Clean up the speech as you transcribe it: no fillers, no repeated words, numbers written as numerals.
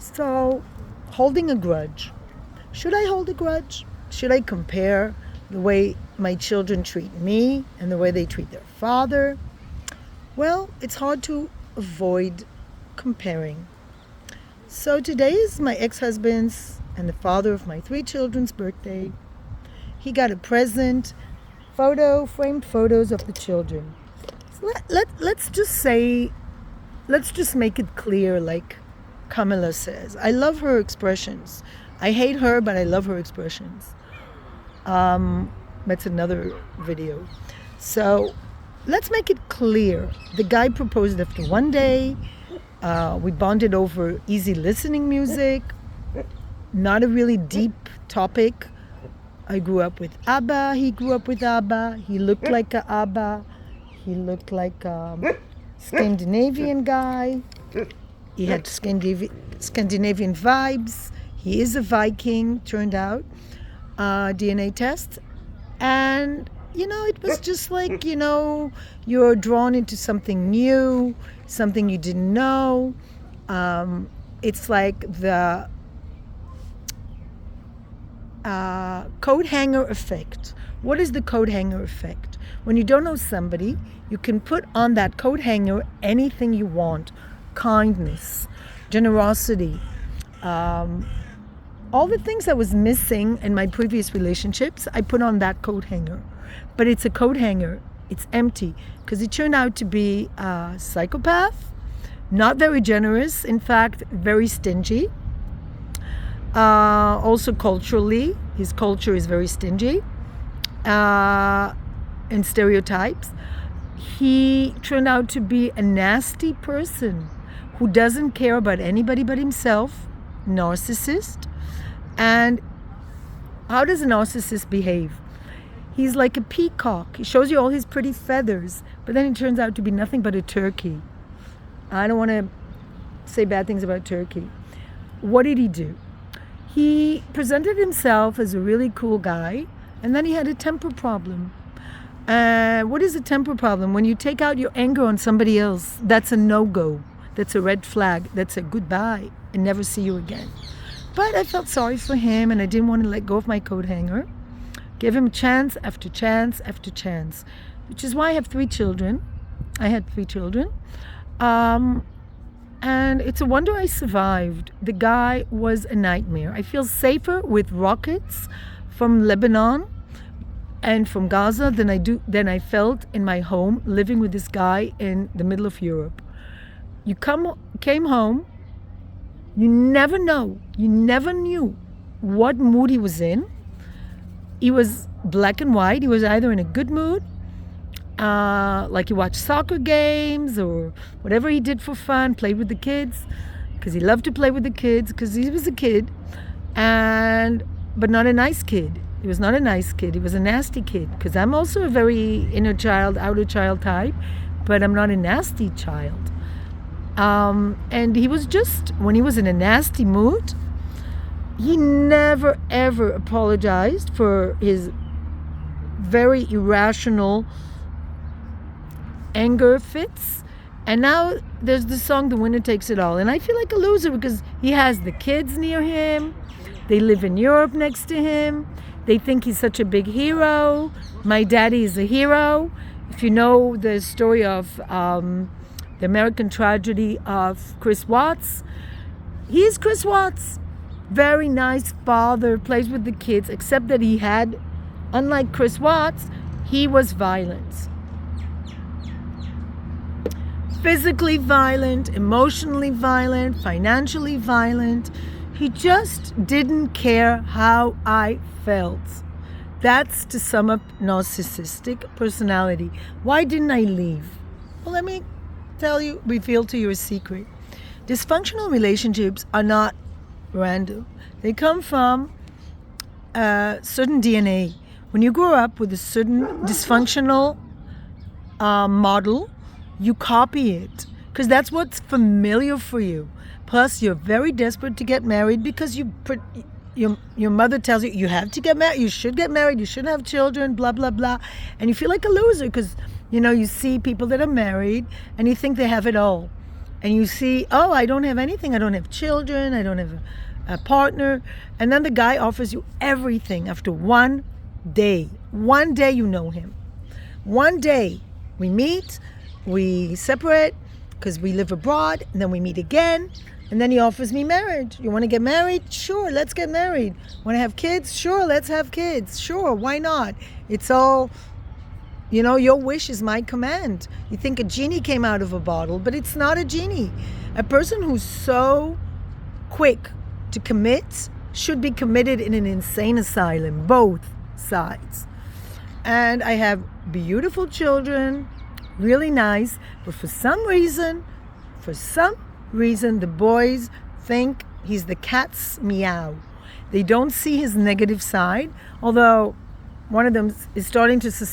So, holding a grudge. Should I hold a grudge? Should I compare the way my children treat me and the way they treat their father? Well, it's hard to avoid comparing. So today is my ex-husband's and the father of my 3 children's birthday. He got a present, framed photos of the children. So let's just make it clear, like Kamala says. I love her expressions. I hate her, but I love her expressions. That's another video. So let's make it clear. The guy proposed after one day. We bonded over easy listening music. Not a really deep topic. I grew up with ABBA. He grew up with ABBA. He looked like a ABBA. He looked like a Scandinavian guy. He had Scandinavian vibes. He is a Viking, turned out. DNA test. And, it was just like, you're drawn into something new, something you didn't know. It's like the coat hanger effect. What is the coat hanger effect? When you don't know somebody, you can put on that coat hanger anything you want. Kindness, generosity, all the things that was missing in my previous relationships, I put on that coat hanger. But it's a coat hanger. It's empty because he turned out to be a psychopath, not very generous, in fact, very stingy. Also culturally, his culture is very stingy and stereotypes. He turned out to be a nasty person who doesn't care about anybody but himself, narcissist. And how does a narcissist behave? He's like a peacock. He shows you all his pretty feathers, but then it turns out to be nothing but a turkey. I don't want to say bad things about turkey. What did he do? He presented himself as a really cool guy, and then he had a temper problem. What is a temper problem? When you take out your anger on somebody else, that's a no-go. That's a red flag. That's a goodbye and never see you again. But I felt sorry for him, and I didn't want to let go of my coat hanger. Give him chance after chance after chance, which is why I have 3 children. I had 3 children. And it's a wonder I survived. The guy was a nightmare. I feel safer with rockets from Lebanon and from Gaza than I felt in my home living with this guy in the middle of Europe. You came home, you never knew what mood he was in. He was black and white. He was either in a good mood, like he watched soccer games or whatever he did for fun, played with the kids, because he loved to play with the kids, because he was a kid, but not a nice kid. He was not a nice kid. He was a nasty kid, because I'm also a very inner child, outer child type, but I'm not a nasty child. And he was just, when he was in a nasty mood, he never ever apologized for his very irrational anger fits. And now there's the song The Winner Takes It All, and I feel like a loser because he has the kids near him, they live in Europe next to him, they think he's such a big hero. My daddy is a hero. If you know the story of the American tragedy of Chris Watts, he's Chris Watts. Very nice father, plays with the kids, except that he had, unlike Chris Watts, he was violent. Physically violent, emotionally violent, financially violent. He just didn't care how I felt. That's, to sum up, narcissistic personality. Why didn't I leave? Well, let me reveal to you a secret. Dysfunctional relationships are not random. They come from certain DNA. When you grow up with a certain dysfunctional model, you copy it because that's what's familiar for you. Plus, you're very desperate to get married because your mother tells you you have to get married, you should get married, you shouldn't have children, blah, blah, blah. And you feel like a loser because, you see people that are married and you think they have it all. and you see, oh, I don't have anything. I don't have children. I don't have a partner. And then the guy offers you everything after one day. One day you know him. One day we meet, we separate because we live abroad, and then we meet again, and then he offers me marriage. You want to get married? Sure, let's get married. Want to have kids? Sure, let's have kids. Sure, why not? It's all, your wish is my command. You think a genie came out of a bottle, but it's not a genie. A person who's so quick to commit should be committed in an insane asylum, both sides. And I have beautiful children, really nice, but for some reason, the boys think he's the cat's meow. They don't see his negative side, although one of them is starting to suspect